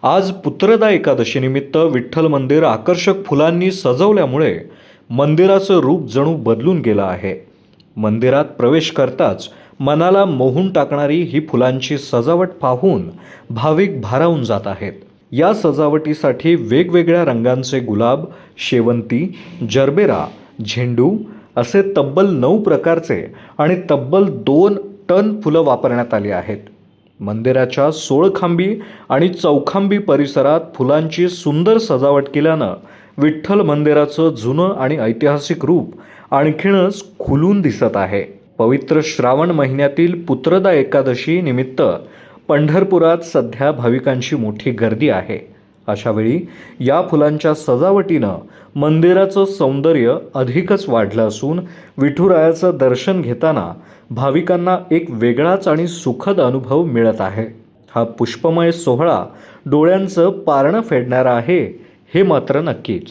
आज पुत्रदा एकादशीनिमित्त विठ्ठल मंदिर आकर्षक फुलांनी सजवल्यामुळे मंदिराचं रूप जणू बदलून गेलं आहे. मंदिरात प्रवेश करताच मनाला मोहून टाकणारी ही फुलांची सजावट पाहून भाविक भारावून जात आहेत. या सजावटीसाठी वेगवेगळ्या रंगांचे गुलाब, शेवंती, जरबेरा, झेंडू असे तब्बल 9 प्रकारचे आणि तब्बल 2 टन फुलं वापरण्यात आली आहेत. मंदिराच्या सोळखांबी आणि चौखांबी परिसरात फुलांची सुंदर सजावट केल्यानं विठ्ठल मंदिराचं जुनं आणि ऐतिहासिक रूप आणखीनच खुलून दिसत आहे. पवित्र श्रावण महिन्यातील पुत्रदा एकादशी निमित्त पंढरपुरात सध्या भाविकांची मोठी गर्दी आहे. अशावेळी या फुलांच्या सजावटीनं मंदिराचं सौंदर्य अधिकच वाढलं असून विठुरायाचं दर्शन घेताना भाविकांना एक वेगळाच आणि सुखद अनुभव मिळत आहे. हा पुष्पमय सोहळा डोळ्यांचं पारणं फेडणारा आहे, हे मात्र नक्कीच.